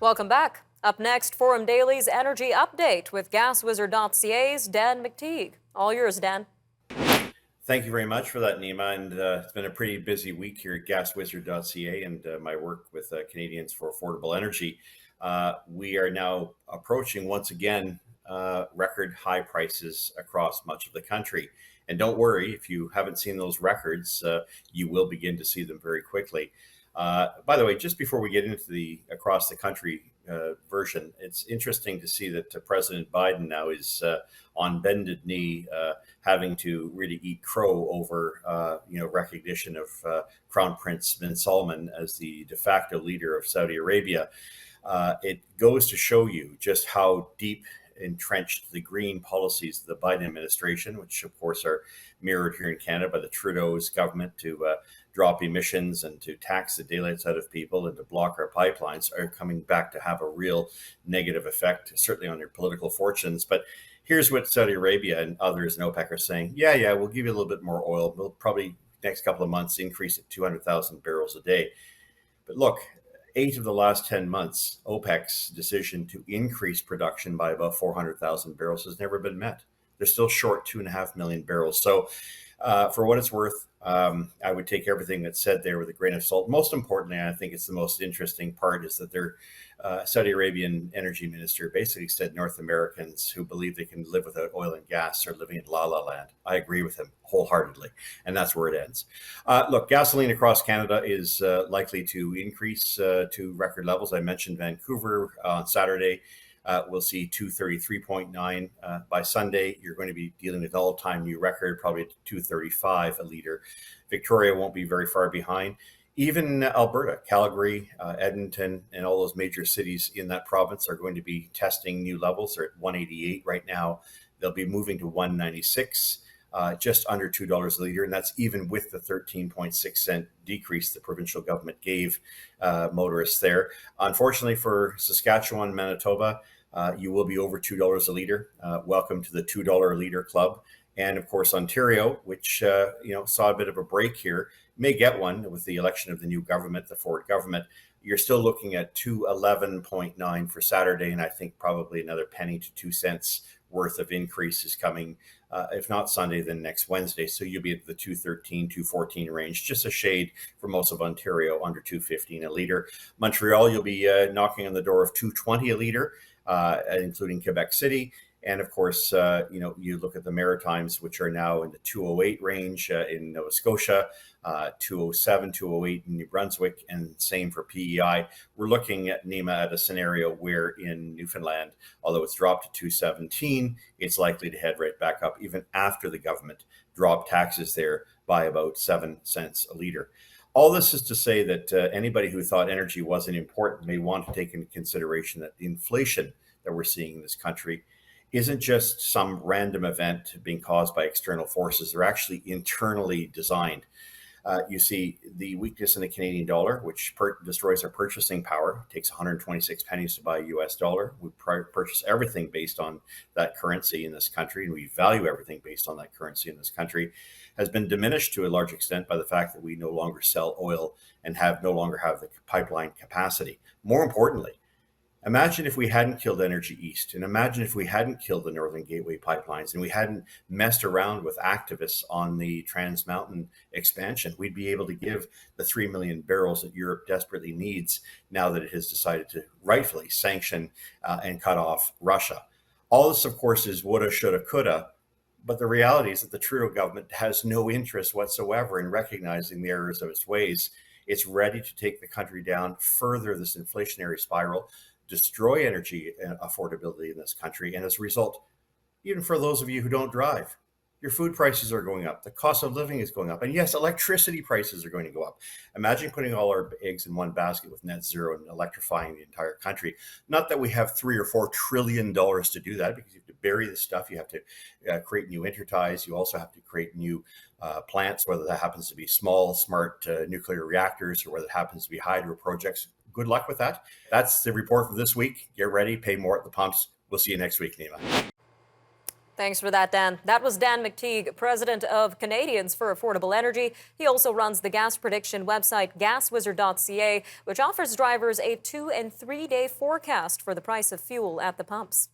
Welcome back. Up next, Forum Daily's Energy Update with GasWizard.ca's Dan McTeague. All yours, Dan. Thank you very much for that, Nima. And it's been a pretty busy week here at GasWizard.ca and my work with Canadians for Affordable Energy. We are now approaching, once again, record high prices across much of the country. And don't worry, if you haven't seen those records, you will begin to see them very quickly. By the way, just before we get into the across the country version, it's interesting to see that President Biden now is on bended knee, having to really eat crow over recognition of Crown Prince bin Salman as the de facto leader of Saudi Arabia. It goes to show you just how deep entrenched the green policies of the Biden administration, which of course are mirrored here in Canada by the Trudeau's government to drop emissions and to tax the daylights out of people and to block our pipelines, are coming back to have a real negative effect, certainly on your political fortunes. But here's what Saudi Arabia and others in OPEC are saying. Yeah, we'll give you a little bit more oil. We'll probably next couple of months increase it 200,000 barrels a day. But look, 8 of the last 10 months, OPEC's decision to increase production by about 400,000 barrels has never been met. They're still short 2.5 million barrels. So for what it's worth, I would take everything that's said there with a grain of salt. Most importantly, I think it's the most interesting part, is that their Saudi Arabian energy minister basically said North Americans who believe they can live without oil and gas are living in la la land. I agree with him wholeheartedly, and that's where it ends. Look, gasoline across Canada is likely to increase to record levels. I mentioned Vancouver on Saturday. We'll see 233.9 by Sunday. You're going to be dealing with all-time new record, probably 235 a liter. Victoria won't be very far behind. Even Alberta, Calgary, Edmonton, and all those major cities in that province are going to be testing new levels. They're at 188 right now. They'll be moving to 196, just under $2 a liter. And that's even with the 13.6 cent decrease the provincial government gave motorists there. Unfortunately for Saskatchewan, Manitoba, you will be over $2 a liter. Welcome to the $2 a liter club. And of course, Ontario, which saw a bit of a break here, may get one with the election of the new government, the Ford government. You're still looking at 211.9 for Saturday, and I think probably another penny to 2 cents worth of increase is coming, if not Sunday, then next Wednesday. So you'll be at the 213, 214 range, just a shade for most of Ontario, under 215 a liter. Montreal, you'll be knocking on the door of 220 a liter, including Quebec City. And of course, you look at the Maritimes, which are now in the 208 range in Nova Scotia, 207, 208 in New Brunswick, and same for PEI. We're looking at, Nima, at a scenario where in Newfoundland, although it's dropped to 217, it's likely to head right back up even after the government dropped taxes there by about 7 cents a liter. All this is to say that anybody who thought energy wasn't important may want to take into consideration that the inflation that we're seeing in this country isn't just some random event being caused by external forces. They're actually internally designed. You see the weakness in the Canadian dollar, which destroys our purchasing power. It takes 126 pennies to buy a US dollar. We purchase everything based on that currency in this country, and we value everything based on that currency in this country, has been diminished to a large extent by the fact that we no longer sell oil and no longer have the pipeline capacity. More importantly, imagine if we hadn't killed Energy East, and imagine if we hadn't killed the Northern Gateway pipelines, and we hadn't messed around with activists on the Trans Mountain expansion. We'd be able to give the 3 million barrels that Europe desperately needs now that it has decided to rightfully sanction and cut off Russia. All this, of course, is woulda, shoulda, coulda. But the reality is that the Trudeau government has no interest whatsoever in recognizing the errors of its ways. It's ready to take the country down further, this inflationary spiral, destroy energy affordability in this country. And as a result, even for those of you who don't drive, your food prices are going up. The cost of living is going up. And yes, electricity prices are going to go up. Imagine putting all our eggs in one basket with net zero and electrifying the entire country. Not that we have $3 or $4 trillion to do that, because you have to bury the stuff. You have to create new interties. You also have to create new plants, whether that happens to be small, smart nuclear reactors or whether it happens to be hydro projects. Good luck with that. That's the report for this week. Get ready, pay more at the pumps. We'll see you next week, Nima. Thanks for that, Dan. That was Dan McTeague, president of Canadians for Affordable Energy. He also runs the gas prediction website GasWizard.ca, which offers drivers a 2- and 3-day forecast for the price of fuel at the pumps.